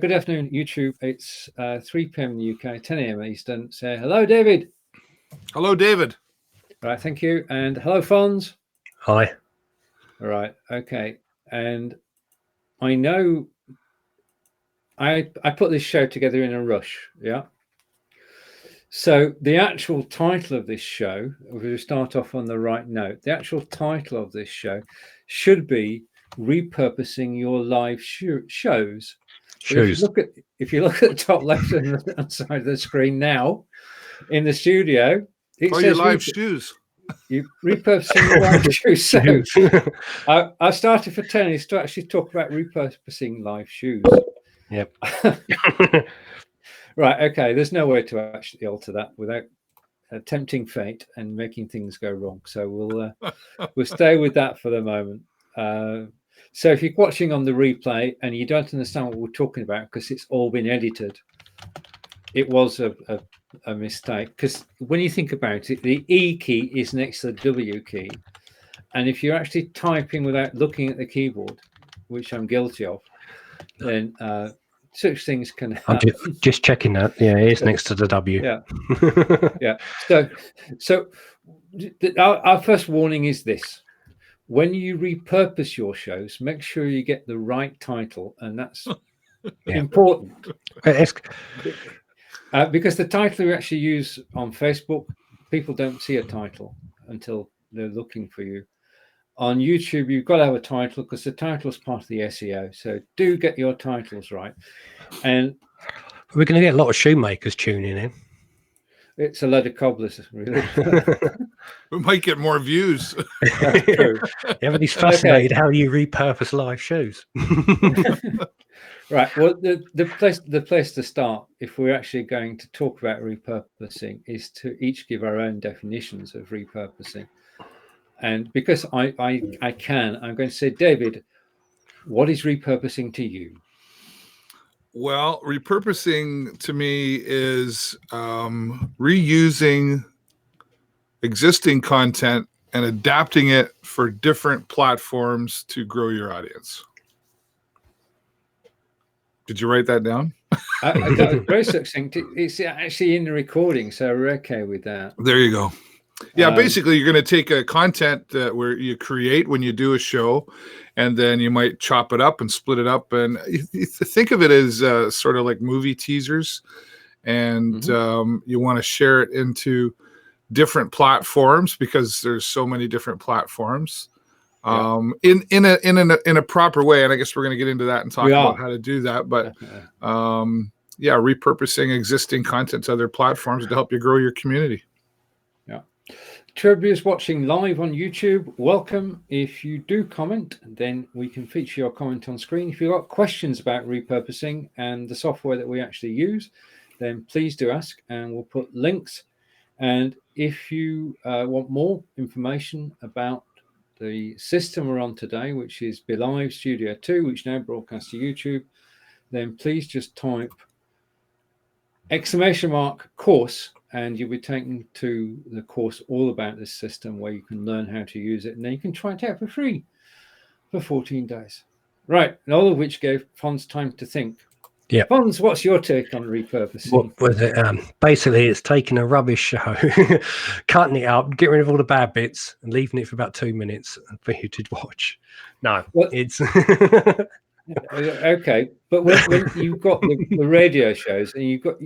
Good afternoon, YouTube. It's 3 p.m. in the UK, 10 a.m. Eastern. Say hello, David. Hello, David. Right, thank you. And hello, Fonz. Hi. All right, okay. And I know I put this show together in a rush, yeah? So the actual title of this show, if we start off on the right note, the actual title of this show should be Repurposing Your Live Shows. If you look at the top left hand side of the screen now, in the studio, it says your live shoes. You repurposing your live shoes. So I started for tennis to actually talk about repurposing live shoes. Yep. Right. Okay. There's no way to actually alter that without tempting fate and making things go wrong. So we'll stay with that for the moment. So if you're watching on the replay and you don't understand what we're talking about because it's all been edited, it was a mistake. Because when you think about it, the E key is next to the W key. And if you're actually typing without looking at the keyboard, which I'm guilty of, then such things can happen. I'm just checking that. Yeah, it is next to the W. Yeah. Yeah. So our first warning is this. When you repurpose your shows, make sure you get the right title, and that's important. Because the title you actually use on Facebook, people don't see a title until they're looking for you. On YouTube, you've got to have a title because the title is part of the SEO. So do get your titles right. And we're going to get a lot of shoemakers tuning in. It's a load of cobblers, really. We might get more views. That's true. Everybody's fascinated how you repurpose live shoes. Right. Well, the place to start, if we're actually going to talk about repurposing, is to each give our own definitions of repurposing. And because I'm going to say, David, what is repurposing to you? Well, repurposing to me is reusing existing content and adapting it for different platforms to grow your audience. Did you write that down? That was very succinct. It's actually in the recording, so we're okay with that. There you go. Yeah, basically, you're going to take a content where you create when you do a show, and then you might chop it up and split it up. And you think of it as sort of like movie teasers, and you want to share it into different platforms because there's so many different platforms in a proper way. And I guess we're going to get into that and talk about how to do that. But repurposing existing content to other platforms to help you grow your community. To everybody watching live on YouTube, welcome. If you do comment, then we can feature your comment on screen. If you've got questions about repurposing and the software that we actually use, then please do ask and we'll put links. And if you want more information about the system we're on today, which is Be.Live Studio 2, which now broadcasts to YouTube, then please just type !course, and you'll be taken to the course all about this system where you can learn how to use it. And then you can try it out for free for 14 days. Right. And all of which gave Fonz time to think. Yeah. Fonz, what's your take on repurposing? What was it? Basically, it's taking a rubbish show, cutting it up, getting rid of all the bad bits and leaving it for about 2 minutes for you to watch. No, it's... Okay. But when you've got the radio shows and you've got...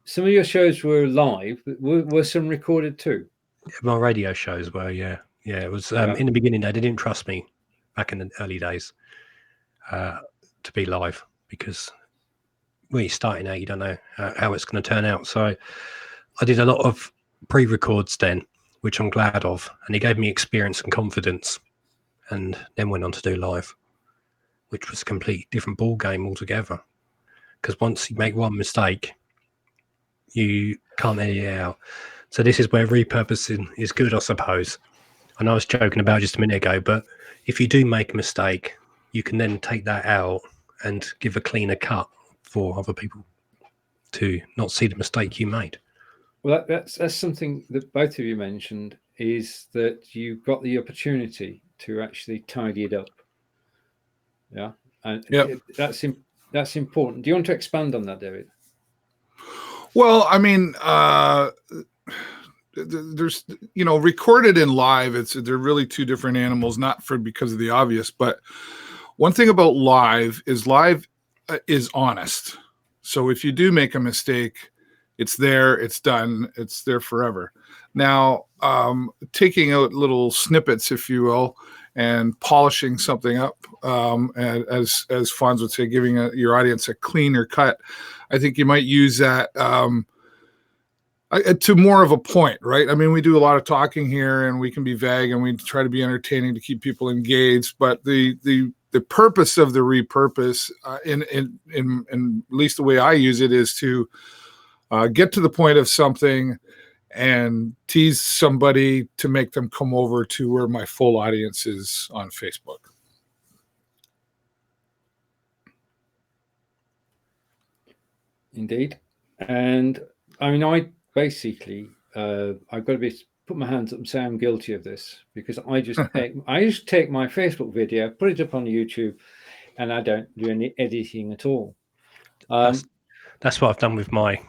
Some of your shows were live, but were some recorded too? My radio shows were, yeah. It was in the beginning. They didn't trust me back in the early days to be live because when you're starting out, you don't know how it's going to turn out. So I did a lot of pre-records then, which I'm glad of, and it gave me experience and confidence. And then went on to do live, which was a completely different ball game altogether. Because once you make one mistake, you can't edit it out. So this is where repurposing is good, I suppose. I know I was joking about just a minute ago, but if you do make a mistake, you can then take that out and give a cleaner cut for other people to not see the mistake you made. Well, that's something that both of you mentioned, is that you've got the opportunity to actually tidy it up. Yeah. And that's that's important. Do you want to expand on that, David? Well, I mean, there's, recorded and live, they're really two different animals, not because of the obvious, but one thing about live is honest. So if you do make a mistake, it's there, it's done, it's there forever. Now, taking out little snippets, if you will, and polishing something up, as Fonz would say, giving your audience a cleaner cut, I think you might use that to more of a point, right? I mean, we do a lot of talking here, and we can be vague, and we try to be entertaining to keep people engaged. But the purpose of the repurpose, in at least the way I use it, is to get to the point of something and tease somebody to make them come over to where my full audience is on Facebook. Indeed. And I mean, I basically, I've got to put my hands up and say I'm guilty of this, because I just take my Facebook video, put it up on YouTube, and I don't do any editing at all. That's what I've done with my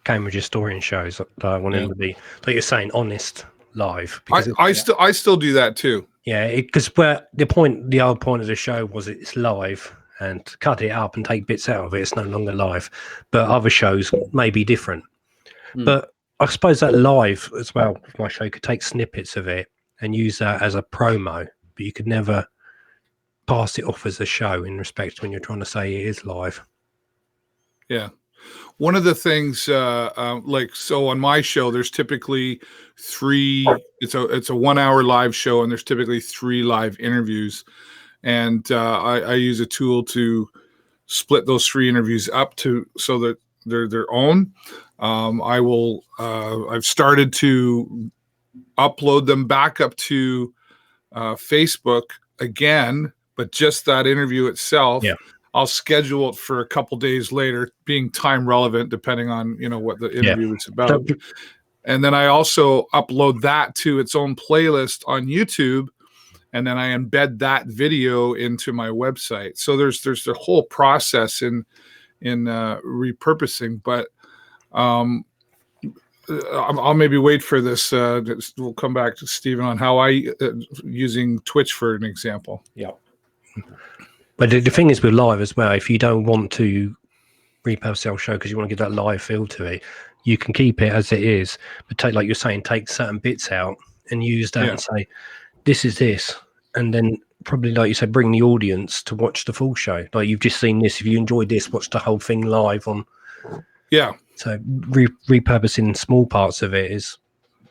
Cambridge historian shows. I want them to be, like you're saying, honest live. I still do that too. Yeah, because the other point of the show was it's live, and cut it up and take bits out of it, it's no longer live. But other shows may be different. But I suppose that live as well, my show could take snippets of it and use that as a promo, but you could never pass it off as a show in respect when you're trying to say it is live. Yeah. One of the things, so on my show, there's typically it's a 1 hour live show, and there's typically 3 live interviews. And I use a tool to split those 3 interviews up so that they're their own. I've started to upload them back up to Facebook again, but just that interview itself. Yeah. I'll schedule it for a couple days later, being time relevant, depending on, what the interview is about. And then I also upload that to its own playlist on YouTube, and then I embed that video into my website. So there's the whole process in repurposing, but I'll maybe wait for this. We'll come back to Stephen on how using Twitch for an example. Yeah. But the thing is with live as well, if you don't want to repurpose your show because you want to give that live feel to it, you can keep it as it is, but like you're saying, take certain bits out and use that and say, this is this. And then probably, like you said, bring the audience to watch the full show. Like, you've just seen this. If you enjoyed this, watch the whole thing live on. Yeah. So repurposing small parts of it is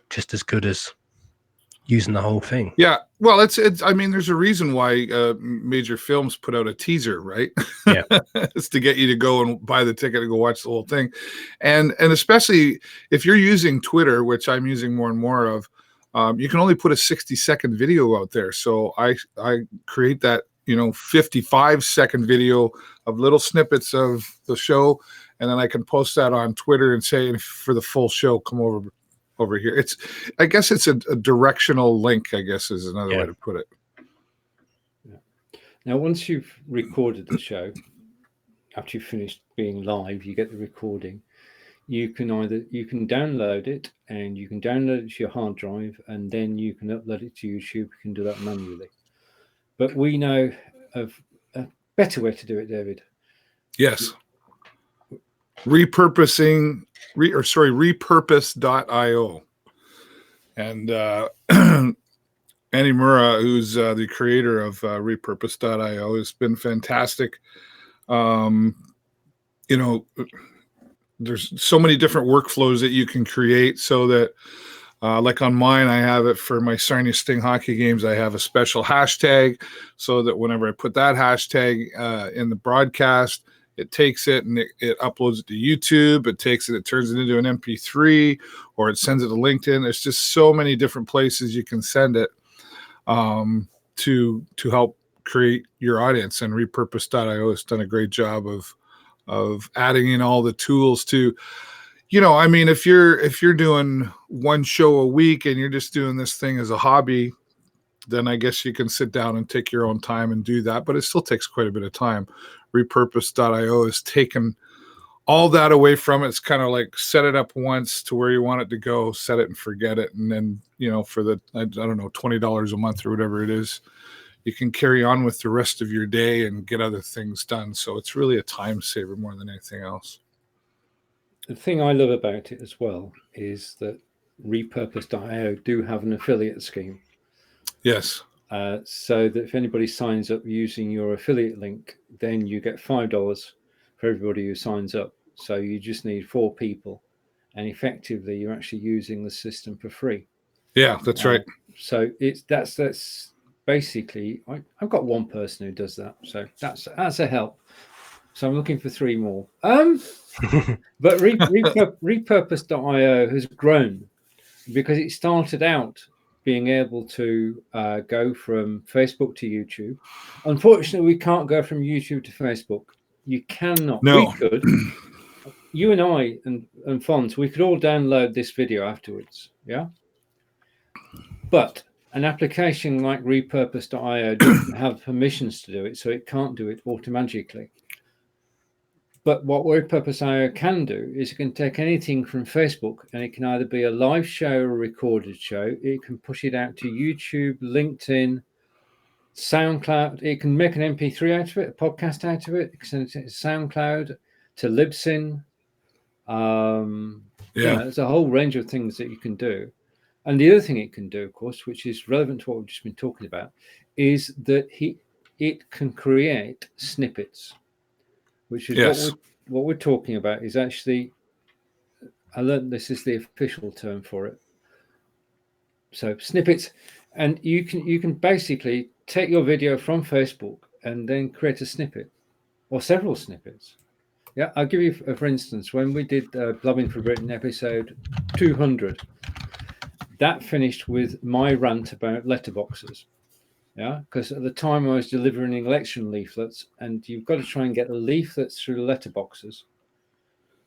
just as good as using the whole thing. Yeah. Well, it's I mean, there's a reason why major films put out a teaser, right? Yeah. It's to get you to go and buy the ticket and go watch the whole thing. And especially if you're using Twitter, which I'm using more and more of, you can only put a 60-second video out there. So I create that, 55-second video of little snippets of the show, and then I can post that on Twitter and say, for the full show, come over here. I guess it's a directional link, I guess is another way to put it. Yeah. Now, once you've recorded the show, after you've finished being live, you get the recording. You can download it, and you can download it to your hard drive, and then you can upload it to YouTube. You can do that manually. But we know of a better way to do it, David. Yes. Repurposing, repurpose.io. And Annie Murrah, who's the creator of repurpose.io, has been fantastic. There's so many different workflows that you can create so that, like on mine, I have it for my Sarnia Sting hockey games. I have a special hashtag so that whenever I put that hashtag in the broadcast, it takes it and it uploads it to YouTube. It takes it, it turns it into an MP3, or it sends it to LinkedIn. There's just so many different places you can send it to help create your audience. And repurpose.io has done a great job of adding in all the tools to, I mean, if you're doing one show a week and you're just doing this thing as a hobby, then I guess you can sit down and take your own time and do that. But it still takes quite a bit of time. Repurpose.io has taken all that away from it. It's kind of like set it up once to where you want it to go, set it and forget it. And then, for the, I don't know, $20 a month or whatever it is, you can carry on with the rest of your day and get other things done. So it's really a time saver more than anything else. The thing I love about it as well is that Repurpose.io do have an affiliate scheme. Yes. So that if anybody signs up using your affiliate link, then you get $5 for everybody who signs up. So you just need 4 people, and effectively you're actually using the system for free. Yeah, that's right. So that's basically, I've got one person who does that, so that's a help. So I'm looking for 3 more. But Repurpose.io has grown because it started out being able to go from Facebook to YouTube. Unfortunately, we can't go from YouTube to Facebook. You cannot. No. We could. You and I and Fonz, we could all download this video afterwards. Yeah. But an application like Repurpose.io doesn't have permissions to do it, so it can't do it automatically. But what Repurpose.io can do is it can take anything from Facebook, and it can either be a live show or a recorded show. It can push it out to YouTube, LinkedIn, SoundCloud. It can make an MP3 out of it, a podcast out of it. It can send it to SoundCloud, to Libsyn. There's a whole range of things that you can do. And the other thing it can do, of course, which is relevant to what we've just been talking about, is that it can create snippets, which is what we're talking about. Is actually, I learned this is the official term for it. So snippets, and you can basically take your video from Facebook and then create a snippet or several snippets. Yeah, I'll give you, for instance, when we did Blubbing for Britain episode 200, that finished with my rant about letterboxes. Yeah, because at the time I was delivering election leaflets, and you've got to try and get the leaflets through the letterboxes.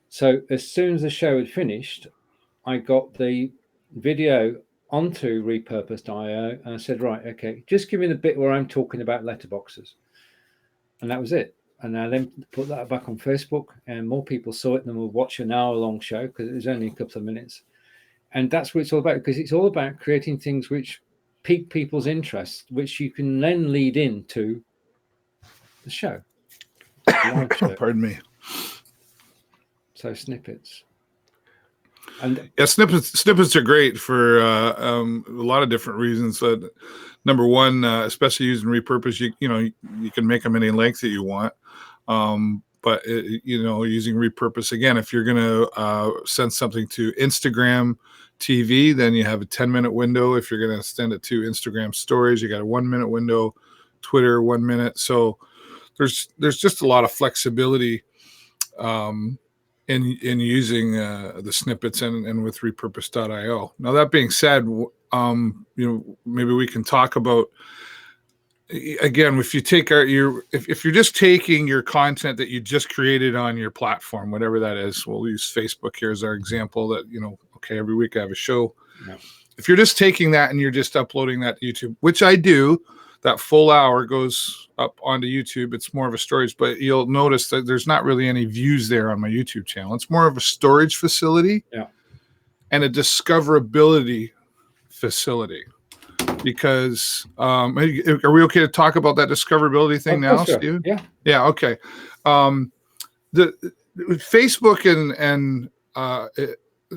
So as soon as the show had finished, I got the video onto Repurpose.io, and I said, right, okay, just give me the bit where I'm talking about letterboxes. And that was it. And I then put that back on Facebook, and more people saw it than will watch an hour-long show because it was only a couple of minutes. And that's what it's all about, because it's all about creating things which pique people's interest, which you can then lead into the show. Live show. Pardon me. So snippets. And yeah, snippets are great for a lot of different reasons. Number one, especially using Repurpose, you can make them any length that you want. But using Repurpose, again, if you're going to send something to Instagram TV, then you have a 10-minute window. If you're going to send it to Instagram stories, you got a 1-minute window. Twitter, 1 minute. So there's just a lot of flexibility in using the snippets and with Repurpose.io. Now, that being said, maybe we can talk about, again, if you take if you're just taking your content that you just created on your platform, whatever that is, we'll use Facebook here as our example. That okay, every week I have a show. Yeah. If you're just taking that and you're just uploading that to YouTube, which I do, that full hour goes up onto YouTube. It's more of a storage, but you'll notice that there's not really any views there on my YouTube channel. It's more of a storage facility and a discoverability facility. Because are we okay to talk about that discoverability thing now, Steven? Yeah. Okay. The Facebook and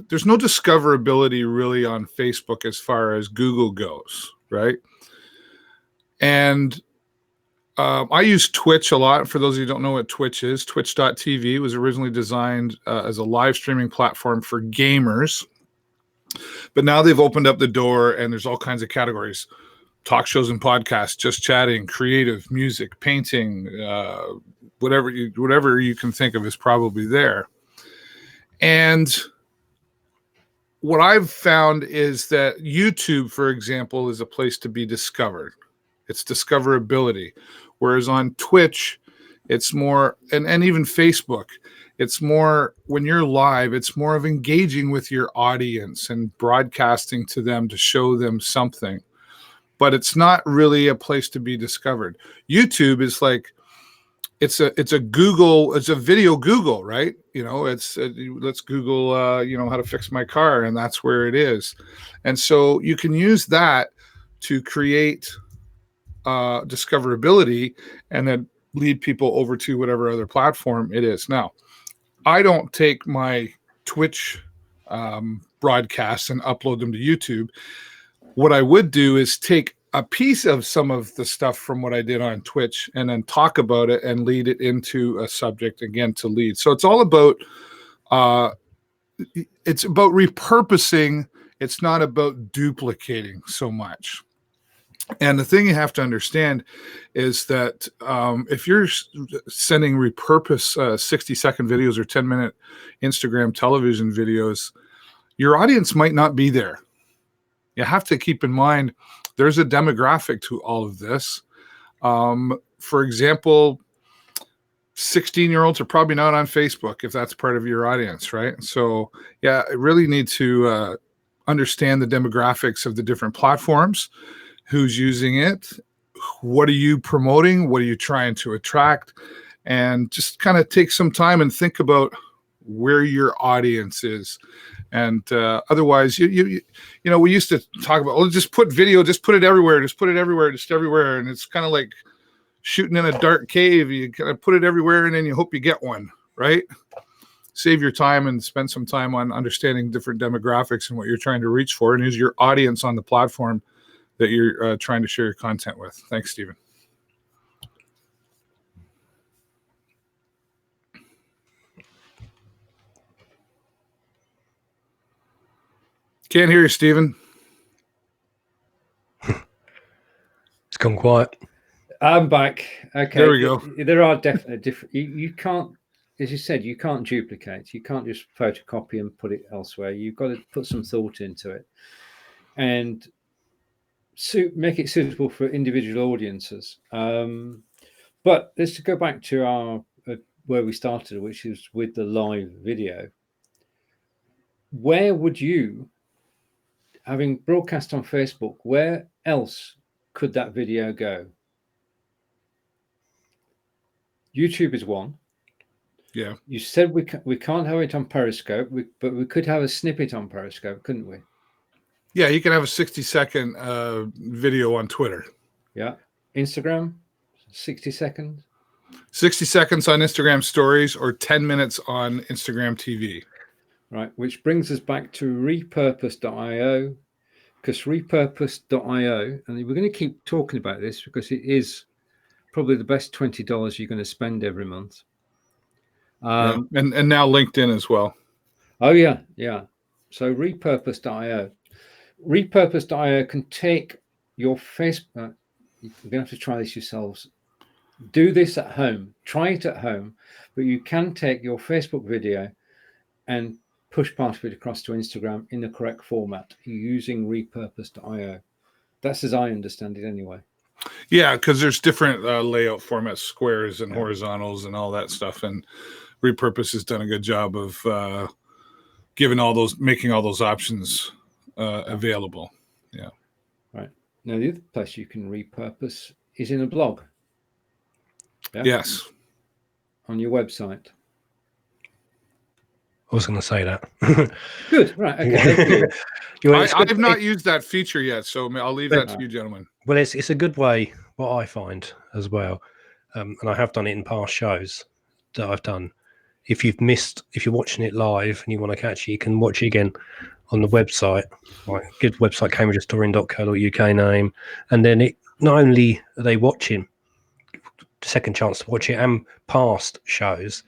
there's no discoverability really on Facebook as far as Google goes, right? And I use Twitch a lot. For those of you who don't know what Twitch is, Twitch.tv was originally designed as a live streaming platform for gamers. But now they've opened up the door, and there's all kinds of categories: talk shows and podcasts, just chatting, creative, music, painting, whatever you can think of is probably there. And what I've found is that YouTube, for example, is a place to be discovered. It's discoverability. Whereas on Twitch, it's more, and even Facebook, it's more, when you're live, it's more of engaging with your audience and broadcasting to them to show them something. but it's not really a place to be discovered. YouTube is like, it's a Google, it's a video Google, right? You know, it's let's Google, you know, how to fix my car, and that's where it is. And so you can use that to create discoverability and then lead people over to whatever other platform it is. Now, I don't take my Twitch broadcasts and upload them to YouTube. What I would do is take a piece of some of the stuff from what I did on Twitch and then talk about it and lead it into a subject again to lead. So it's all about repurposing. It's not about duplicating so much. And the thing you have to understand is that if you're sending repurpose 60-second videos or 10-minute Instagram television videos, your audience might not be there. You have to keep in mind there's a demographic to all of this. For example, 16-year-olds are probably not on Facebook if that's part of your audience, right? So, yeah, I really need to understand the demographics of the different platforms, who's using it, what are you promoting, what are you trying to attract, and just kind of take some time and think about where your audience is. And otherwise, you know, we used to talk about, just put video, just put it everywhere, and it's kind of like shooting in a dark cave. You kind of put it everywhere, and then you hope you get one, right? Save your time and spend some time on understanding different demographics and what you're trying to reach for, and who's your audience on the platform that you're trying to share your content with. Thanks, Stephen. Can't hear you, Stephen. It's gone quiet. I'm back. Okay. There we go. There are definitely different. You can't, as you said, you can't duplicate. You can't just photocopy and put it elsewhere. You've got to put some thought into it and make it suitable for individual audiences. But let's go back to our where we started, which is with the live video. Where would you, having broadcast on Facebook, where else could that video go? YouTube is one. Yeah. You said we can't have it on Periscope, but we could have a snippet on Periscope, couldn't we? Yeah, you can have a 60-second video on Twitter. Yeah. Instagram, 60 seconds. 60 seconds on Instagram stories or 10 minutes on Instagram TV. Right, which brings us back to repurpose.io, because repurpose.io, and we're going to keep talking about this because it is probably the best $20 you're going to spend every month. And now LinkedIn as well. Oh, yeah. So repurpose.io. Repurpose.io can take your Facebook. You're going to have to try this yourselves. Do this at home. Try it at home, but you can take your Facebook video and push part of it across to Instagram in the correct format using repurpose.io. That's as I understand it anyway. Yeah, because there's different layout formats, squares and horizontals and all that stuff. And Repurpose has done a good job of making all those options available. Yeah. Right. Now, the other place you can repurpose is in a blog. Yeah? Yes. On your website. I was going to say that. Good. Right. Okay. I've not used that feature yet, so I'll leave that to you, gentlemen. Well, it's a good way, what I find as well, and I have done it in past shows that I've done. If you're watching it live and you want to catch it, you can watch it again on the website. Like, good website, cambridgehistorian.co.uk name. And then it not only are they watching, second chance to watch it, and past shows,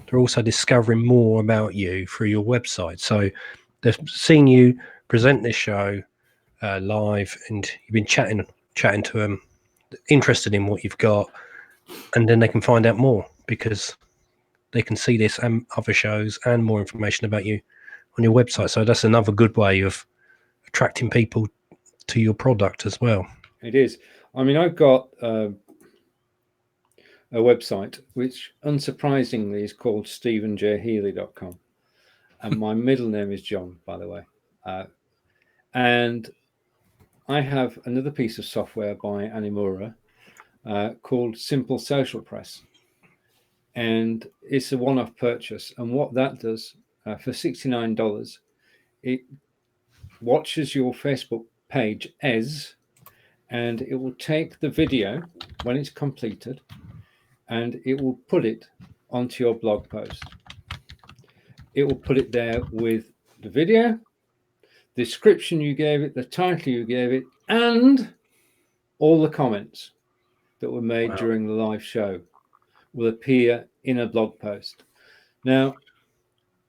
they're also discovering more about you through your website. So they're seeing you present this show live, and you've been chatting to them, interested in what you've got, and then they can find out more because they can see this and other shows and more information about you on your website. So that's another good way of attracting people to your product as well. It is. I mean, I've got a website which unsurprisingly is called stephenjhealey.com, and my middle name is John, by the way. And I have another piece of software by Animura called Simple Social Press. And it's a one-off purchase. And what that does for $69, it watches your Facebook page and it will take the video when it's completed and it will put it onto your blog post. It will put it there with the video, the description you gave it, the title you gave it, and all the comments that were made during the live show will appear in a blog post. Now,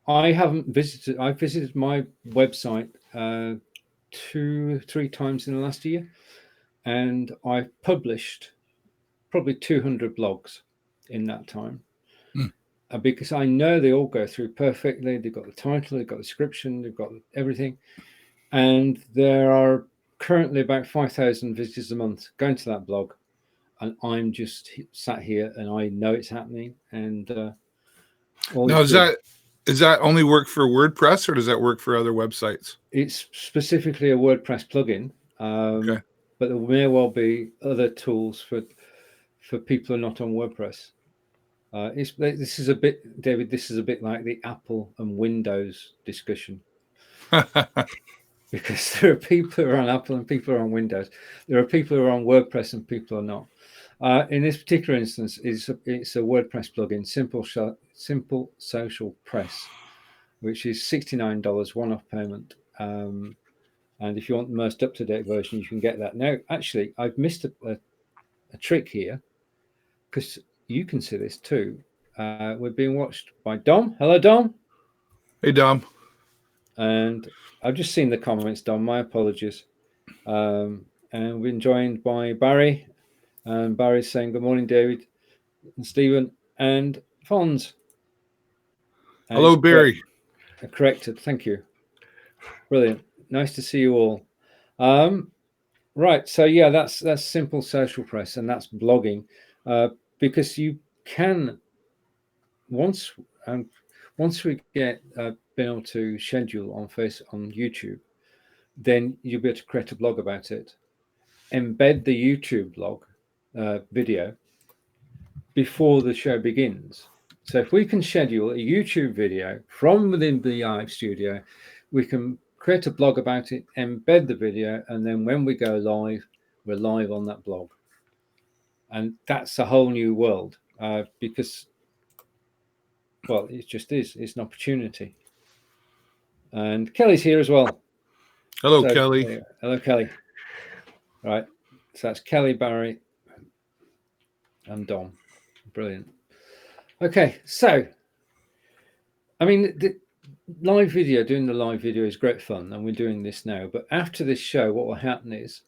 I visited my website 2-3 times in the last year, and I've published probably 200 blogs in that time. Because I know they all go through perfectly. They've got the title, they've got the description, they've got everything. And there are currently about 5,000 visitors a month going to that blog. And I'm just sat here and I know it's happening. And now, is that only work for WordPress or does that work for other websites? It's specifically a WordPress plugin. Okay. But there may well be other tools for people who are not on WordPress. This is a bit, David, this is a bit like the Apple and Windows discussion. Because there are people who are on Apple and people who are on Windows. There are people who are on WordPress and people who are not. In this particular instance, it's a WordPress plugin, Simple Social Press, which is $69 one-off payment. And if you want the most up-to-date version, you can get that. Now, actually, I've missed a trick here because you can see this too. We're being watched by Dom. Hello, Dom. Hey, Dom. And I've just seen the comments, Dom. My apologies. And we've been joined by Barry. And Barry's saying, good morning, David and Stephen and Fonz. And hello, Barry. Corrected. Thank you. Brilliant. Nice to see you all. Right. So, yeah, that's Simple Social Press, and that's blogging. Because you can, once we get been able to schedule on YouTube, then you'll be able to create a blog about it, embed the YouTube blog video before the show begins. So if we can schedule a YouTube video from within the Be.Live studio, we can create a blog about it, embed the video, and then when we go live, we're live on that blog. And that's a whole new world because, well, it just is. It's an opportunity. And Kelly's here as well. Hello, Kelly. Hello, Kelly. Right. So that's Kelly, Barry, and Dom. Brilliant. Okay. So, I mean, the live video, doing the live video is great fun. And we're doing this now. But after this show, what will happen is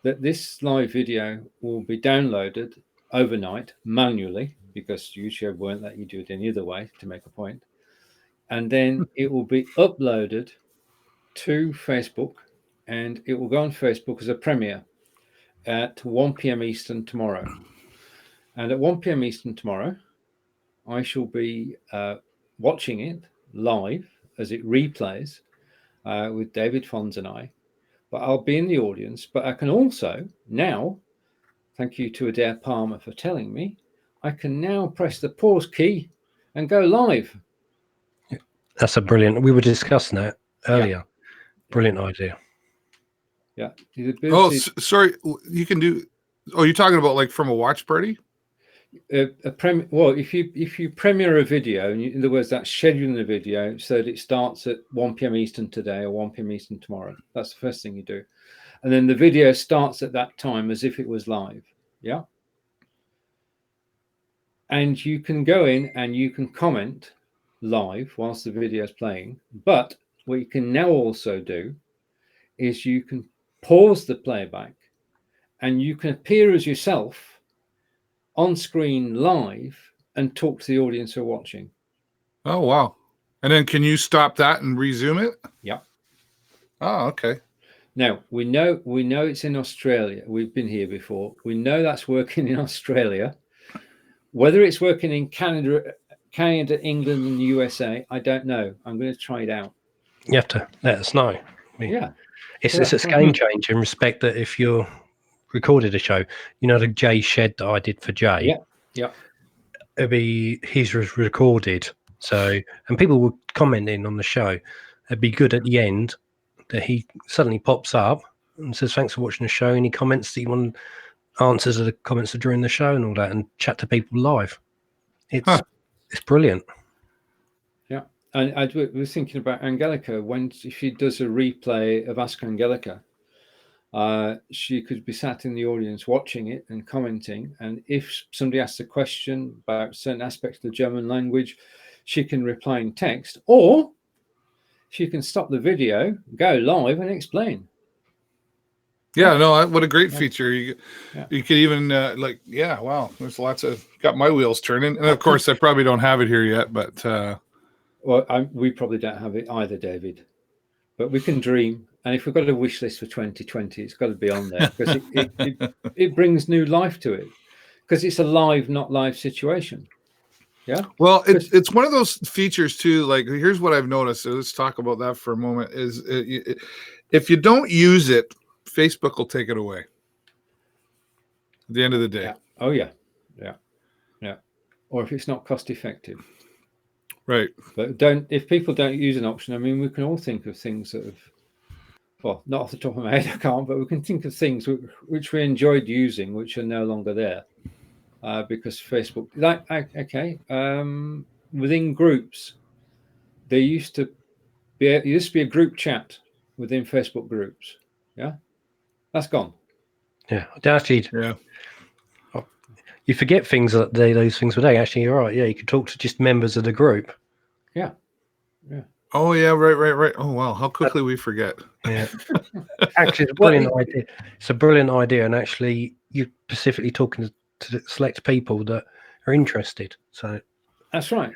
that this live video will be downloaded overnight manually because YouTube won't let you do it any other way to make a point. And then it will be uploaded to Facebook and it will go on Facebook as a premiere at 1 p.m. Eastern tomorrow. And at 1 p.m. Eastern tomorrow, I shall be watching it live as it replays with David Fonz and I. But I'll be in the audience. But I can also now, thank you to Adair Palmer for telling me, I can now press the pause key and go live. That's a brilliant. We were discussing that earlier. Yeah. Brilliant idea. Yeah. Sorry. You can do. Oh, you're talking about like from a watch party? Well, if you premiere a video, in other words, that's scheduling the video so that it starts at 1 p.m. Eastern today or 1 p.m. Eastern tomorrow. That's the first thing you do. And then the video starts at that time as if it was live. Yeah. And you can go in and you can comment live whilst the video is playing. But what you can now also do is you can pause the playback and you can appear as yourself on screen live and talk to the audience who are watching. Oh, wow. And then can you stop that and resume it? Yeah. Oh, okay. Now, we know it's in Australia. We've been here before. We know that's working in Australia. Whether it's working in Canada, England, and the USA, I don't know. I'm going to try it out. You have to let us know. Yeah. It's a game changer in respect that if you're recorded a show, you know, the Jay Shed that I did for Jay. Yeah. It'll be his was recorded. So, and people were commenting on the show. It'd be good at the end that he suddenly pops up and says, "Thanks for watching the show." Any comments that you want, answers of the comments during the show and all that, and chat to people live. It's brilliant. Yeah. And I was thinking about Angelica if she does a replay of Ask Angelica. She could be sat in the audience watching it and commenting. And if somebody asks a question about certain aspects of the German language, she can reply in text, or she can stop the video, go live, and explain. Yeah, no, what a great feature. You could even wow, there's lots of, got my wheels turning. And of course, I probably don't have it here yet, but. Well, we probably don't have it either, David, but we can dream. And if we've got a wish list for 2020, it's got to be on there, because it brings new life to it, because it's a live, not live situation. Yeah. Well, it's one of those features too. Like, here's what I've noticed. So let's talk about that for a moment. Is if you don't use it, Facebook will take it away. At the end of the day. Yeah. Oh yeah. Or if it's not cost effective. Right. But if people don't use an option, I mean, we can all think of things that have, well, not off the top of my head, I can't, but we can think of things which we enjoyed using, which are no longer there, because Facebook, within groups, there used to be a group chat within Facebook groups. Yeah, that's gone. Yeah, actually, you forget things that those things were there. Actually, you're right. Yeah, you could talk to just members of the group. Yeah. Oh yeah, right. Oh wow, how quickly we forget. Yeah. Actually, it's a brilliant idea. It's a brilliant idea, and actually, you're specifically talking to select people that are interested. So that's right.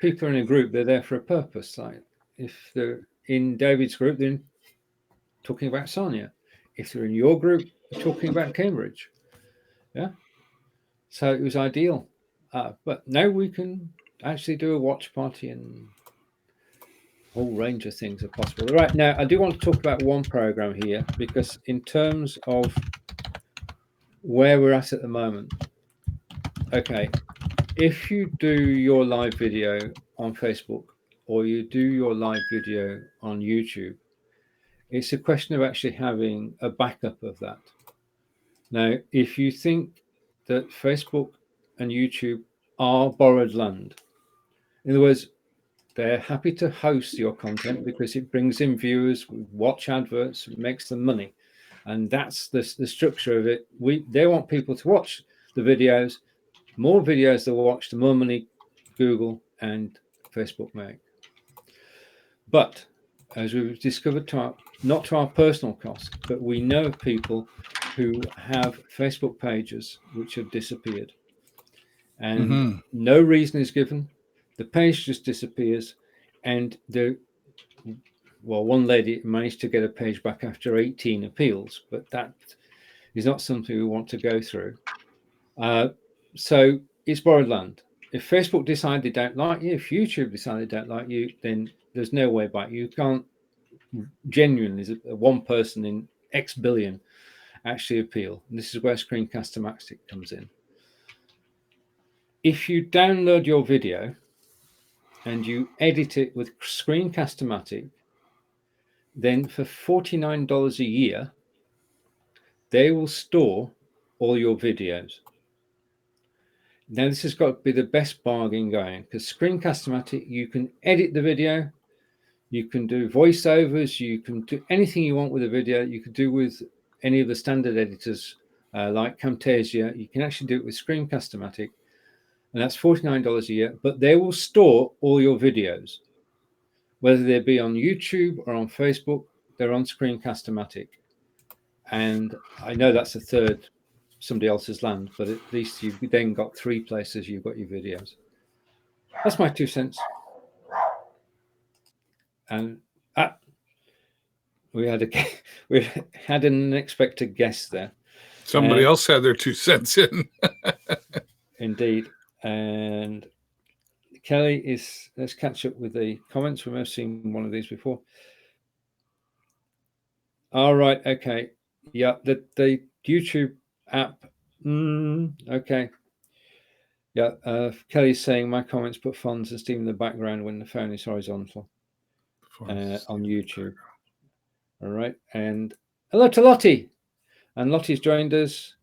People are in a group; they're there for a purpose. Like, if they're in David's group, they're talking about Sonia. If they're in your group, they're talking about Cambridge. Yeah. So it was ideal, but now we can actually do a watch party, and a whole range of things are possible. Right, now, I do want to talk about one program here, because in terms of where we're at the moment, okay, if you do your live video on Facebook or you do your live video on YouTube, it's a question of actually having a backup of that. Now, if you think that Facebook and YouTube are borrowed land, in other words, they're happy to host your content because it brings in viewers, watch adverts, makes them money. And that's the structure of it. They want people to watch the videos. More videos they watch, the more money Google and Facebook make. But as we've discovered, not to our personal cost, but we know of people who have Facebook pages which have disappeared. And no reason is given. The page just disappears. And one lady managed to get a page back after 18 appeals, but that is not something we want to go through. So it's borrowed land. If Facebook decide they don't like you, if YouTube decide they don't like you, then there's no way back. You can't genuinely, one person in X billion actually appeal. And this is where Screencast-O-Matic comes in. If you download your video and you edit it with Screencast-O-Matic, then for $49 a year, they will store all your videos. Now, this has got to be the best bargain going, because Screencast-O-Matic, you can edit the video, you can do voiceovers, you can do anything you want with a video. You could do with any of the standard editors like Camtasia. You can actually do it with Screencast-O-Matic, and that's $49 a year. But they will store all your videos, whether they be on YouTube or on Facebook. They're on Screencast-O-Matic, and I know that's a third somebody else's land, but at least you've then got 3 places you've got your videos. That's my 2 cents. And we had an unexpected guest there. Somebody else had their 2 cents in. Indeed. And Kelly let's catch up with the comments. We've never seen one of these before. All right. Okay. Yeah. The YouTube app. Okay. Yeah. Kelly's saying my comments put Fonz and Steve in the background when the phone is horizontal on YouTube. All right. And hello to Lottie. And Lottie's joined us.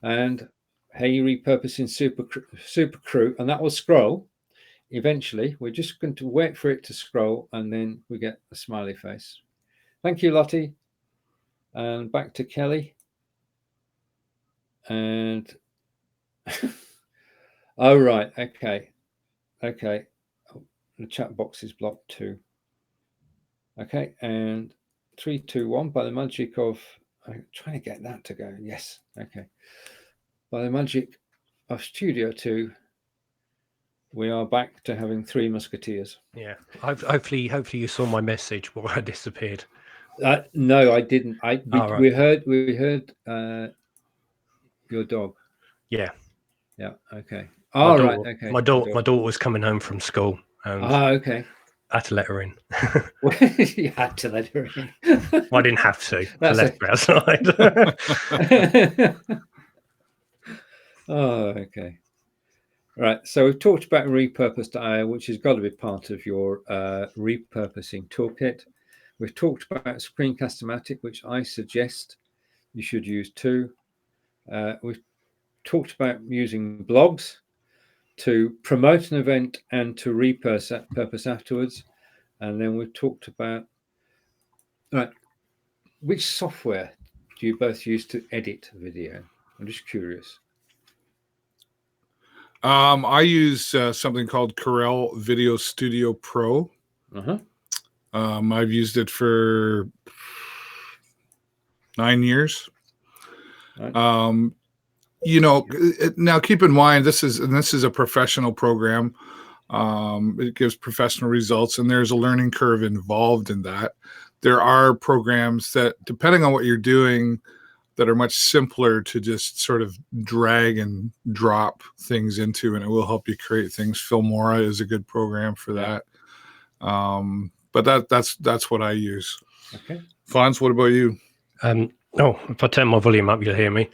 And hey, repurposing super crew. And that will scroll eventually. We're just going to wait for it to scroll and then we get a smiley face. Thank you, Lottie. And back to Kelly. And oh, right. Okay. Oh, the chat box is blocked too. Okay. And 3, 2, 1 by the magic of, I'm trying to get that to go. Yes. Okay. By the magic of Studio 2, we are back to having 3 musketeers. Yeah. Hopefully you saw my message while I disappeared. No, I didn't. Right. We heard your dog. Yeah. Yeah. Okay. Right. Okay. My daughter was coming home from school. And okay. I had to let her in. You had to let her in. Well, I didn't have to. I left her outside. Oh, okay. Right. So we've talked about repurpose.io, which has got to be part of your repurposing toolkit. We've talked about Screencast-O-Matic, which I suggest you should use too. We've talked about using blogs to promote an event and to repurpose afterwards. And then we've talked about which software do you both use to edit video? I'm just curious. I use something called Corel Video Studio Pro. I've used it for 9 years. Right. Now keep in mind this is a professional program. It gives professional results, and there's a learning curve involved in that. There are programs that, depending on what you're doing, that are much simpler to just sort of drag and drop things into, and it will help you create things. Filmora is a good program for that. But that's what I use. Okay. Fonz, what about you? If I turn my volume up, you'll hear me.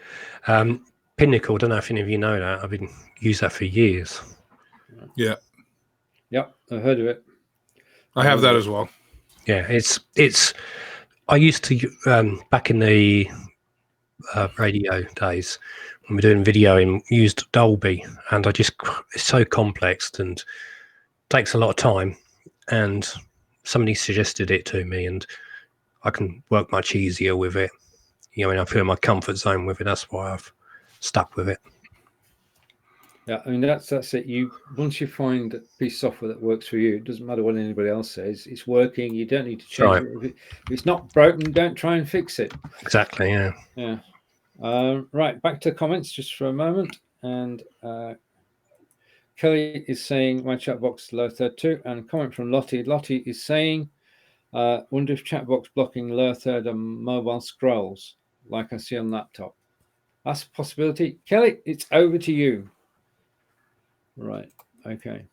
Pinnacle, I don't know if any of you know that. I've been used that for years. Yeah. Yep, I've heard of it. I have that as well. Yeah, it's. I used to back in the radio days when we're doing video and used Dolby, and it's so complex and takes a lot of time. And somebody suggested it to me, and I can work much easier with it. I feel in my comfort zone with it. That's why I've stuck with it. Yeah, I mean that's it. Once you find a piece of software that works for you, it doesn't matter what anybody else says. It's working. You don't need to change it. If it's not broken, don't try and fix it. Exactly. Yeah. Yeah. Right. Back to comments just for a moment. And Kelly is saying my chat box lower third too. And a comment from Lottie. Lottie is saying, wonder if chat box blocking lower third and mobile scrolls like I see on laptop. That's a possibility. Kelly, it's over to you. Right. Okay.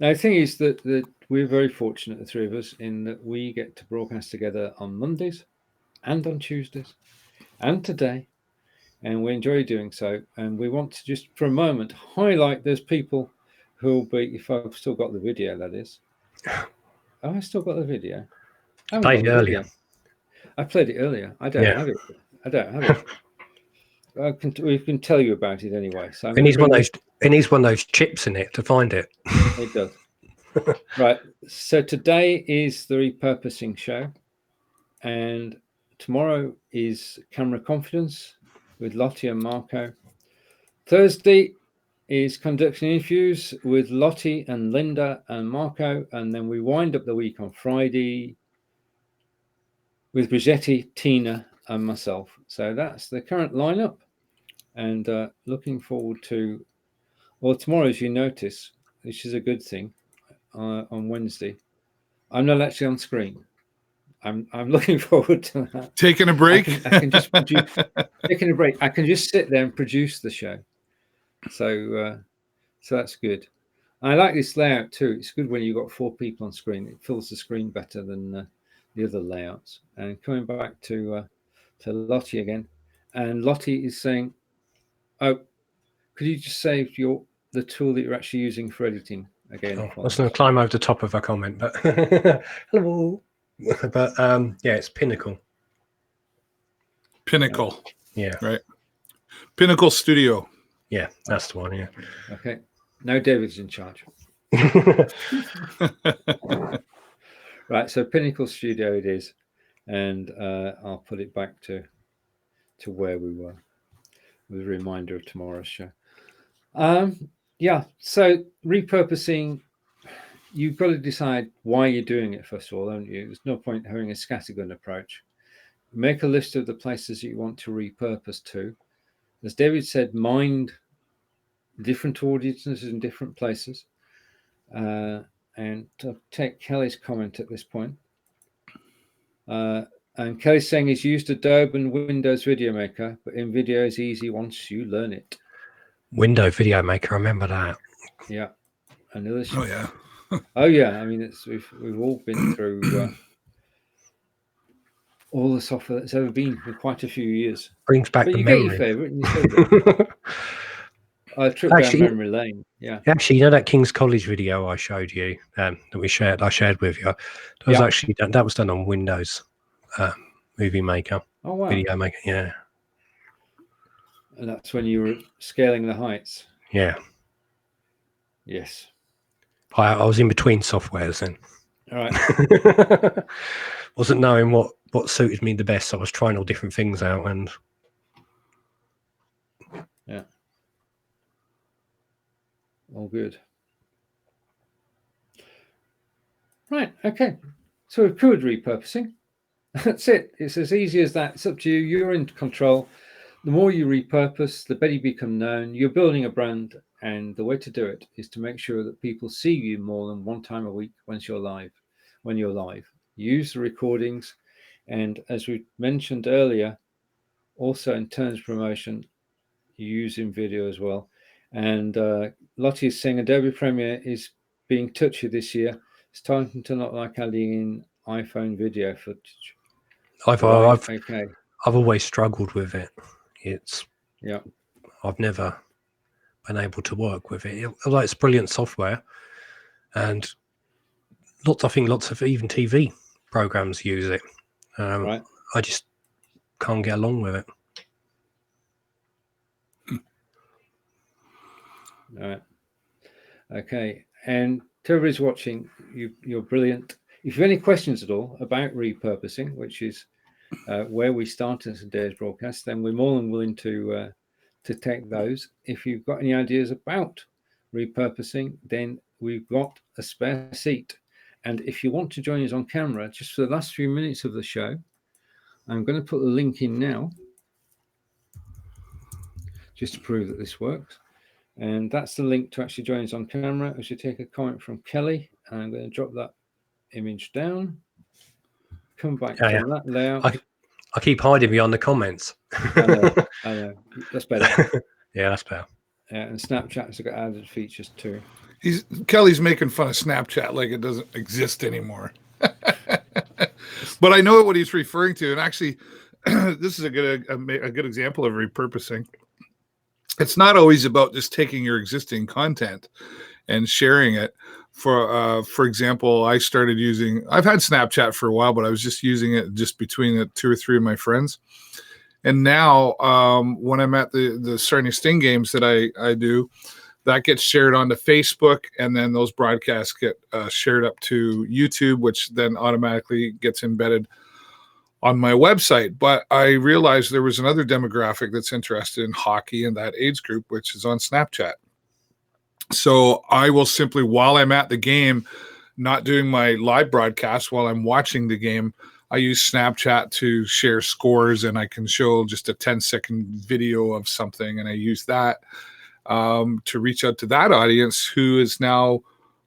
Now, the thing is that we're very fortunate, the three of us, in that we get to broadcast together on Mondays and on Tuesdays and today, and we enjoy doing so. And we want to just, for a moment, highlight those people who will be, if I've still got the video, that is. Oh, I still got the video. I played it earlier. I played it earlier. I don't have it. I don't have it. We can tell you about it anyway. So it needs one of those chips in it to find it. It does. Right. So today is the repurposing show, and tomorrow is camera confidence with Lottie and Marco. Thursday is conducting interviews with Lottie and Lynda and Marco, and then we wind up the week on Friday with Bridgetti, Tina, and myself. So that's the current lineup. And looking forward to, well, tomorrow, as you notice, which is a good thing, on Wednesday, I'm not actually on screen. I'm looking forward to that. Taking a break? I can just taking a break. I can just sit there and produce the show. So that's good. I like this layout too. It's good when you've got 4 people on screen. It fills the screen better than the other layouts. And coming back to Lottie again, and Lottie is saying, "Oh, could you just say the tool that you're actually using for editing again?" I was going to climb over the top of a comment, but hello. But yeah, it's Pinnacle. Pinnacle. Yeah. Right. Pinnacle Studio. Yeah, that's the one. Yeah. Okay. Now David's in charge. Right. So Pinnacle Studio it is, and I'll put it back to where we were with a reminder of tomorrow's show. Yeah. So repurposing. You've got to decide why you're doing it, first of all, don't you? There's no point having a scattergun approach. Make a list of the places that you want to repurpose to. As David said, mind different audiences in different places. And to take Kelly's comment at this point. And Kelly's saying he's used Adobe and Windows Video Maker, but in video is easy once you learn it. Windows Video Maker, I remember that. Yeah. Another Oh, yeah. Oh yeah, I mean we've all been through all the software that's ever been for quite a few years. Brings back the memory. Get your favorite, and you I trip down memory lane. Yeah. Actually, you know that King's College video I showed you that I shared with you. That was actually that was done on Windows Movie Maker. Oh wow. Video Maker, yeah. And that's when you were scaling the heights. Yeah. Yes. I was in between softwares then. All right. Wasn't knowing what suited me the best. I was trying all different things out, and yeah, all good. Right. Okay. So we've covered repurposing. That's it. It's as easy as that. It's up to you. You're in control. The more you repurpose, the better you become known. You're building a brand, and the way to do it is to make sure that people see you more than one time a week when you're live. Use the recordings, and as we mentioned earlier, also in terms of promotion, using video as well. And Lottie is saying Adobe Premiere is being touchy this year. It's starting to not like adding in iPhone video footage. I've always struggled with it. I've never been able to work with it. Although it's brilliant software, and I think lots of even TV programs use it. Right. I just can't get along with it. All right. Okay. And to everybody's watching, you're brilliant. If you have any questions at all about repurposing, which is where we started today's broadcast, then we're more than willing to take those. If you've got any ideas about repurposing, then we've got a spare seat. And if you want to join us on camera, just for the last few minutes of the show, I'm going to put the link in now, just to prove that this works. And that's the link to actually join us on camera. I should take a comment from Kelly, and I'm going to drop that image down. Come back to that layout. I keep hiding behind the comments. I know. That's better. Yeah, that's better. Yeah, and Snapchat's got added features too. Kelly's making fun of Snapchat like it doesn't exist anymore. But I know what he's referring to, and actually, this is a good example of repurposing. It's not always about just taking your existing content and sharing it. For example, I've had Snapchat for a while, but I was just using it just between 2 or 3 of my friends. And now when I'm at the Sarnia Sting games that I do, that gets shared onto Facebook, and then those broadcasts get shared up to YouTube, which then automatically gets embedded on my website. But I realized there was another demographic that's interested in hockey in that age group, which is on Snapchat. So I will simply, while I'm at the game, not doing my live broadcast, while I'm watching the game, I use Snapchat to share scores, and I can show just a 10-second video of something, and I use that to reach out to that audience who is now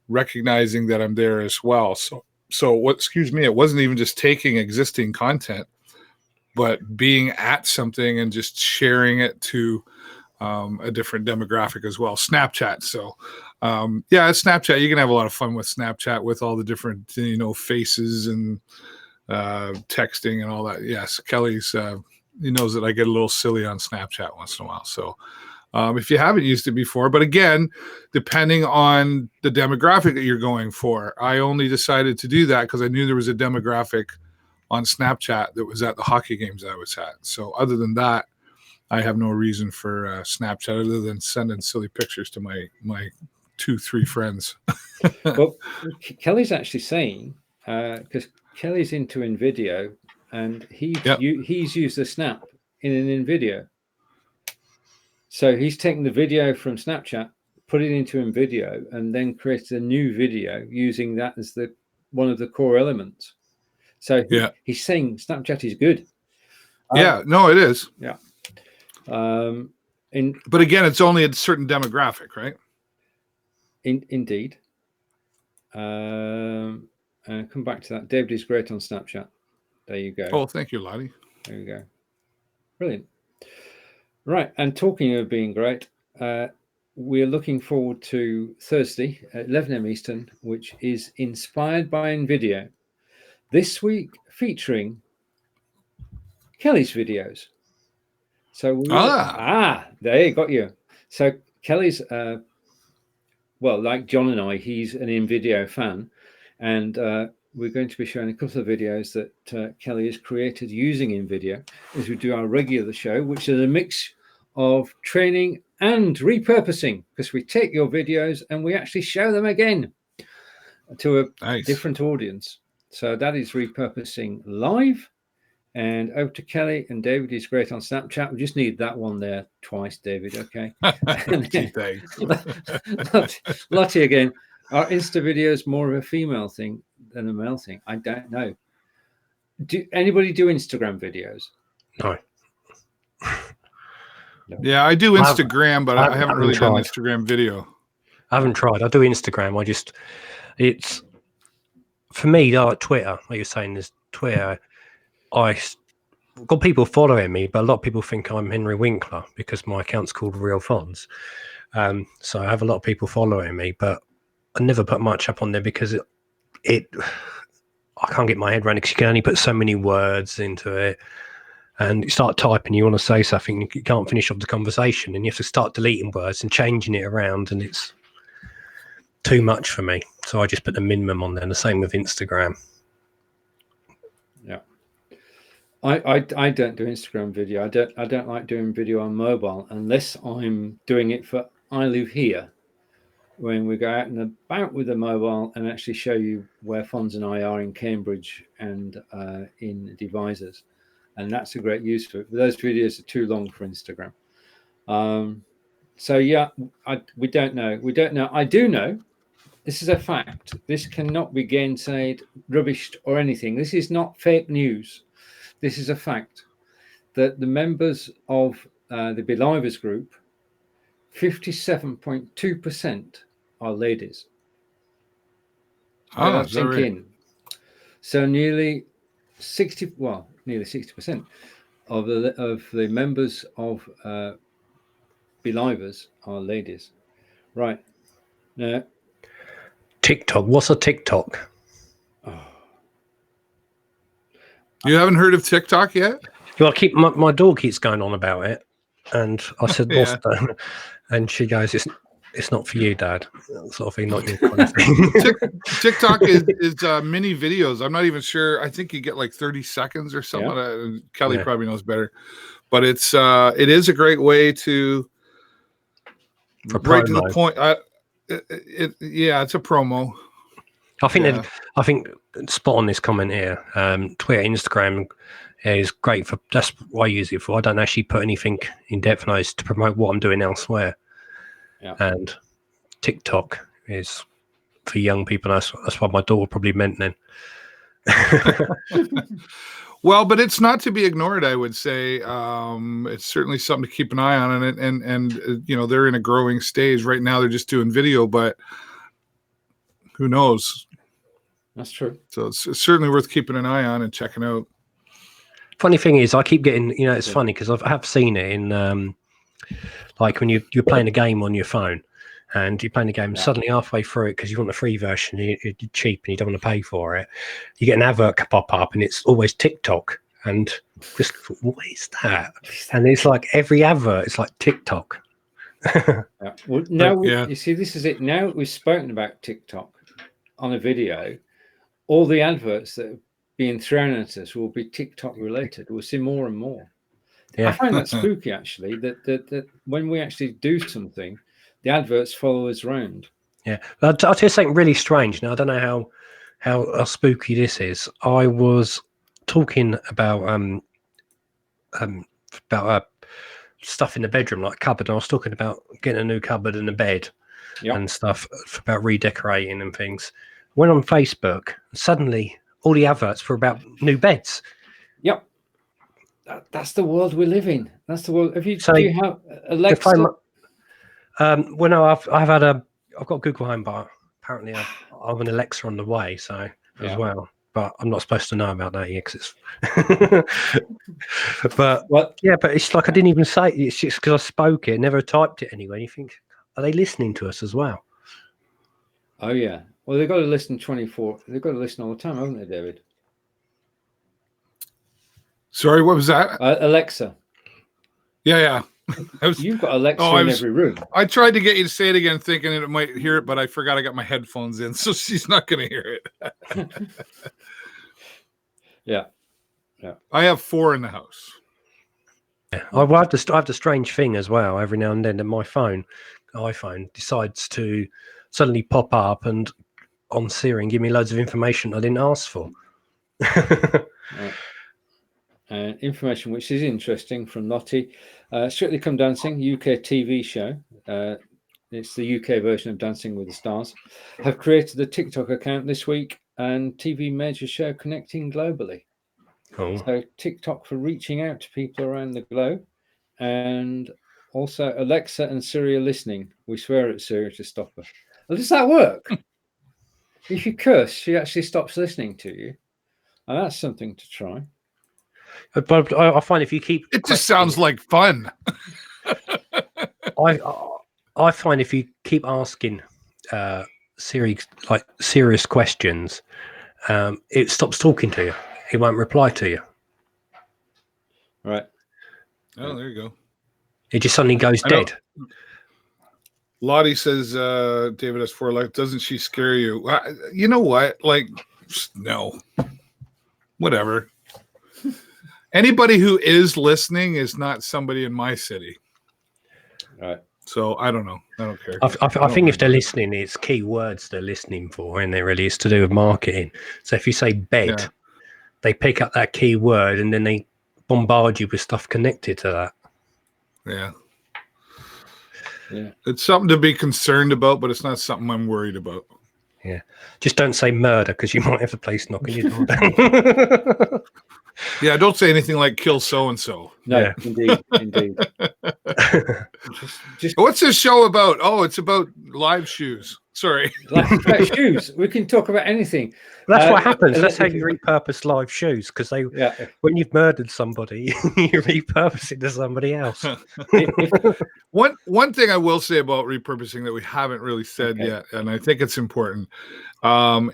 recognizing that I'm there as well. So it wasn't even just taking existing content, but being at something and just sharing it to a different demographic as well. Snapchat. So Snapchat, you can have a lot of fun with Snapchat with all the different, faces and texting and all that. Yes, Kelly's, he knows that I get a little silly on Snapchat once in a while. So if you haven't used it before, but again, depending on the demographic that you're going for, I only decided to do that because I knew there was a demographic on Snapchat that was at the hockey games I was at. So other than that, I have no reason for Snapchat other than sending silly pictures to my 2-3 friends. Well, Kelly's actually saying, because Kelly's into InVideo, and he's used the snap in an InVideo. So he's taken the video from Snapchat, put it into InVideo, and then created a new video using that as one of the core elements. So he's saying Snapchat is good. No, it is. Yeah. But again, it's only a certain demographic, right? Indeed. Come back to that. David is great on Snapchat. There you go. Oh, thank you, Lottie. There you go. Brilliant. Right. And talking of being great, we're looking forward to Thursday at 11 a.m. Eastern, which is inspired by InVideo. This week featuring Kelly's videos. So there you got you. So Kelly's like John and I, he's an InVideo fan, and we're going to be showing a couple of videos that Kelly has created using InVideo as we do our regular show, which is a mix of training and repurposing, because we take your videos and we actually show them again to a different audience. So that is Repurposing Live. And over to Kelly, and David is great on Snapchat. We just need that one there twice, David. Okay. Thanks. Lottie again. Are Insta videos more of a female thing than a male thing? I don't know. Do anybody do Instagram videos? No. Yeah, I do Instagram, but I haven't really done Instagram video. I haven't tried. I do Instagram. It's for me, like Twitter, like you're saying, there's Twitter. I've got people following me, but a lot of people think I'm Henry Winkler because my account's called Real Fonz. So I have a lot of people following me, but I never put much up on there because I can't get my head around it because you can only put so many words into it. And you start typing, you want to say something, you can't finish off the conversation, and you have to start deleting words and changing it around, and it's too much for me. So I just put the minimum on there, and the same with Instagram. Yeah. I don't do Instagram video. I don't like doing video on mobile unless I'm doing it for I Live Here, when we go out and about with the mobile and actually show you where Fonz and I are in Cambridge and in Devisors. And that's a great use for it. But those videos are too long for Instagram. So yeah, we don't know. We don't know. I do know. This is a fact. This cannot be gainsaid, rubbished, or anything. This is not fake news. This is a fact that the members of the Belivers group, 57.2% are ladies. Sink in. So nearly 60% of the members of Belivers are ladies. Right. Now, TikTok. What's a TikTok? You haven't heard of TikTok yet? Well, my daughter keeps going on about it, and I said, "What's that?" And she goes, "It's not for you, Dad." Sort of thing, not your kind of thing. TikTok is mini videos. I'm not even sure. I think you get like 30 seconds or something. Yeah. Kelly probably knows better, but it is a great way to right to the point. It's a promo. I think spot on this comment here. Twitter, Instagram is great for. That's what I use it for. I don't actually put anything in depth on those to promote what I'm doing elsewhere. Yeah. And TikTok is for young people. That's what my daughter probably meant then. Well, but it's not to be ignored, I would say. It's certainly something to keep an eye on, and you know, they're in a growing stage right now. They're just doing video, but who knows? That's true. So it's certainly worth keeping an eye on and checking out. Funny thing is, I keep getting, you know, it's funny because I have seen it in like when you're playing a game on your phone and you're playing the game, and suddenly halfway through it, because you want the free version, you're cheap and you don't want to pay for it, you get an advert pop up and it's always TikTok, and just, what is that? And it's like every advert, it's like TikTok. Well, now you see, this is it. Now we've spoken about TikTok on a video, all the adverts that are being thrown at us will be TikTok related. We'll see more and more. I find that spooky, actually, that when we actually do something, the adverts follow us around. Yeah, I'll tell you something really strange. Now, I don't know how spooky this is. I was talking about stuff in the bedroom, like cupboard. And I was talking about getting a new cupboard and a bed and stuff, about redecorating and things. Went on Facebook, and suddenly all the adverts were about new beds. Yep. That's the world we live in. That's the world. Do you have Alexa? Well, no, I've got Google Home, but apparently I have an Alexa on the way, so as well. But I'm not supposed to know about that yet, because it's. But it's like I didn't even say it. It's just because I spoke it, never typed it anyway. And you think, are they listening to us as well? Oh yeah. Well, they've got to listen 24. They've got to listen all the time, haven't they, David? Sorry, what was that? Alexa. Yeah. You've got Alexa in every room. I tried to get you to say it again, thinking it might hear it, but I forgot I got my headphones in, so she's not going to hear it. Yeah. I have 4 in the house. Yeah, I have the strange thing as well. Every now and then, that my iPhone decides to suddenly pop up and on Siri and give me loads of information I didn't ask for. Information which is interesting from Lottie. Strictly Come Dancing, UK TV show. It's the UK version of Dancing with the Stars. Have created a TikTok account this week, and TV major show connecting globally. Cool. So TikTok for reaching out to people around the globe, and also Alexa and Siri are listening. We swear at Siri to stop her. Well, does that work? If you curse, she actually stops listening to you, and that's something to try. But I find if you keep, it just sounds like fun. I find if you keep asking Siri like serious questions, it stops talking to you. It won't reply to you. Right. Oh, there you go. It just suddenly goes dead. Lottie says, David has 4 life. Doesn't she scare you? You know what? Like, no. Whatever. Anybody who is listening is not somebody in my city. Right. So I don't know. I don't care. I think if they're listening, it's key words they're listening for, and really it's to do with marketing. So if you say bed, they pick up that key word and then they bombard you with stuff connected to that. Yeah. It's something to be concerned about, but it's not something I'm worried about. Yeah. Just don't say murder, because you might have the police knocking your door down. Yeah, don't say anything like kill so-and-so. No, indeed. Just what's this show about? Oh, it's about live shoes. Sorry. About shoes. We can talk about anything. That's what happens. That's how you repurpose live shoes, because when you've murdered somebody, you repurpose it to somebody else. One thing I will say about repurposing that we haven't really said yet, and I think it's important,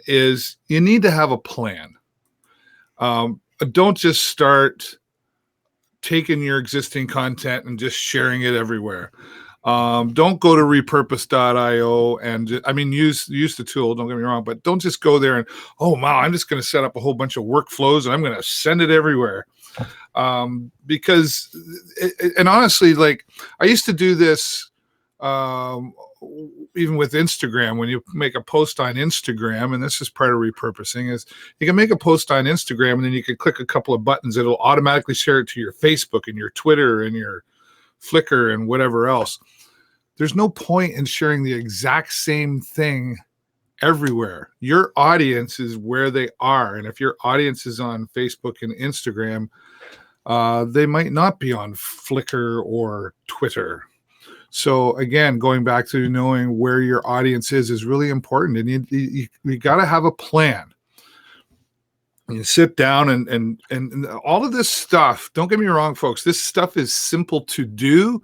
is you need to have a plan. Don't just start taking your existing content and just sharing it everywhere. Don't go to repurpose.io and use the tool. Don't get me wrong, but don't just go there and, I'm just going to set up a whole bunch of workflows and I'm going to send it everywhere. Because honestly, like I used to do this, even with Instagram. When you make a post on Instagram, and this is part of repurposing, is you can make a post on Instagram and then you can click a couple of buttons. It'll automatically share it to your Facebook and your Twitter and your Flickr and whatever else. There's no point in sharing the exact same thing everywhere. Your audience is where they are. And if your audience is on Facebook and Instagram, they might not be on Flickr or Twitter. So again, going back to knowing where your audience is really important. And you got to have a plan. You sit down and all of this stuff, don't get me wrong, folks, this stuff is simple to do,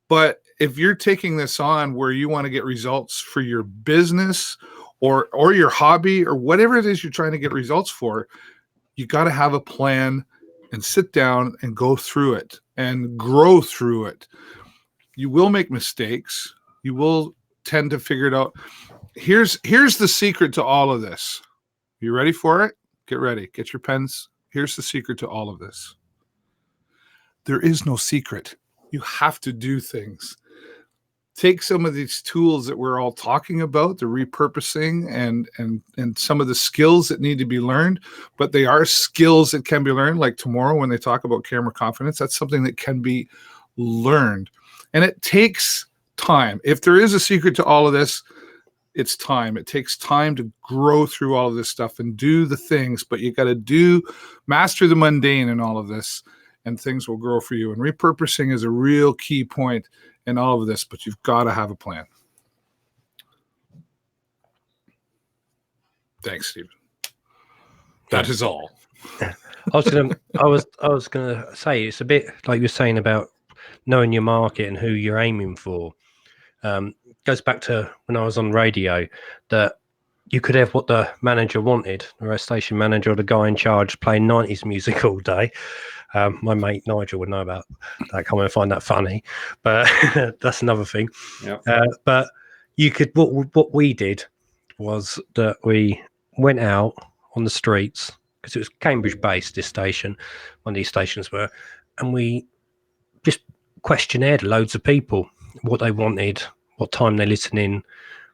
but if you're taking this on where you want to get results for your business or your hobby or whatever it is you're trying to get results for, you got to have a plan and sit down and go through it and grow through it. You will make mistakes. You will tend to figure it out. Here's the secret to all of this. You ready for it? Get ready. Get your pens. Here's the secret to all of this. There is no secret. You have to do things. Take some of these tools that we're all talking about, the repurposing and some of the skills that need to be learned, but they are skills that can be learned. Like tomorrow when they talk about camera confidence, that's something that can be learned. And it takes time. If there is a secret to all of this, it's time. It takes time to grow through all of this stuff and do the things, but you got to master the mundane in all of this, and things will grow for you. And repurposing is a real key point in all of this, but you've got to have a plan. Stephen. That is all. I was gonna say, it's a bit like you were saying about knowing your market and who you're aiming for. Goes back to when I was on radio, that you could have what the manager wanted, or a station manager or the guy in charge playing 90s music all day. My mate Nigel would know about that. Come and find that funny, but that's another thing. Yep. But you could, what we did was that we went out on the streets, because it was Cambridge based, this station, one of these stations were, and we just questionnaire loads of people, what they wanted, what time they listen in,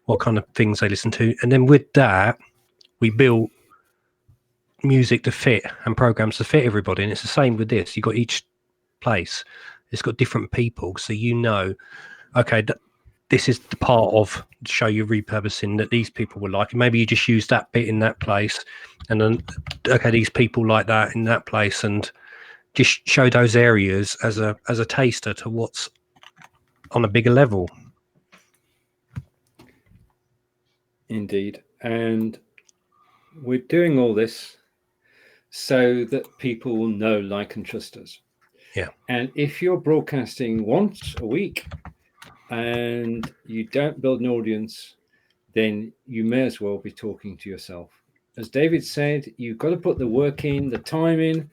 what kind of things they listen to. And then with that, we built music to fit and programs to fit everybody. And it's the same with this. You've got each place, it's got different people. So you know, okay, this is the part of the show you're repurposing that these people will like. And maybe you just use that bit in that place. And then, okay, these people like that in that place. And just show those areas as a taster to what's on a bigger level. Indeed. And we're doing all this so that people will know, like, and trust us. Yeah. And if you're broadcasting once a week and you don't build an audience, then you may as well be talking to yourself. As David said, you've got to put the work in, the time in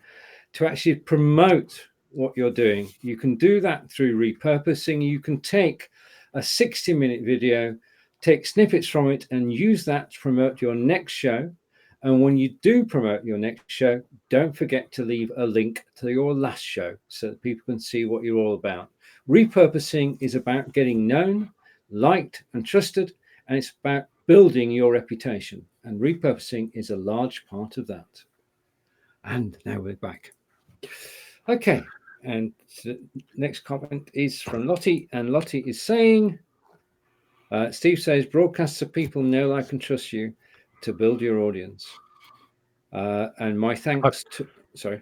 to actually promote what you're doing. You can do that through repurposing. You can take a 60-minute video, take snippets from it, and use that to promote your next show. And when you do promote your next show, don't forget to leave a link to your last show so that people can see what you're all about. Repurposing is about getting known, liked, and trusted, and it's about building your reputation. And repurposing is a large part of that. And now we're back. Okay, and the next comment is from Lottie, and Lottie is saying, Steve says, broadcast so people know, like, and trust you to build your audience. And my thanks to, sorry.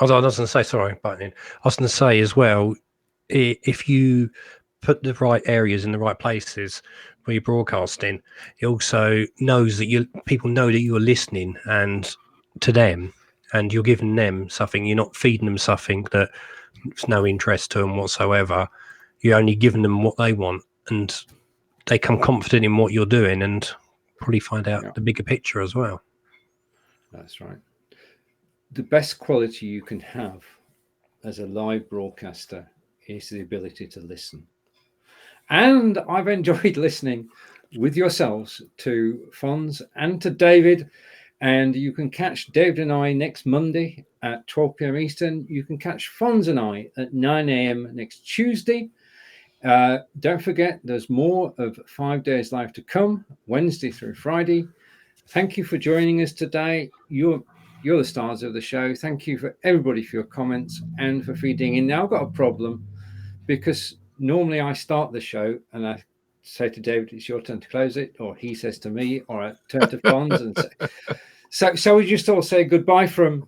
I was going to say, sorry, button in. I was going to say as well, if you put the right areas in the right places where you're broadcasting, it also knows that people know that you're listening and to them, and you're giving them something. You're not feeding them something that's no interest to them whatsoever. You're only giving them what they want, and they come confident in what you're doing and probably find out the bigger picture as well. That's right. The best quality you can have as a live broadcaster is the ability to listen. And I've enjoyed listening with yourselves to Fonz and to David. And you can catch David and I next Monday at 12 p.m. Eastern. You can catch Fonz and I at 9 a.m. next Tuesday. Don't forget, there's more of 5 Days Live to come, Wednesday through Friday. Thank you for joining us today. You're the stars of the show. Thank you for everybody for your comments and for feeding in. Now I've got a problem because normally I start the show and I say to David, it's your turn to close it, or he says to me, or I turn to Fonz and say, so we just all say goodbye from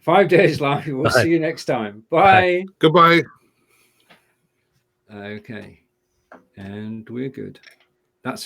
5 Days Live. We'll see you next time. Bye. Goodbye. Okay. And we're good. That's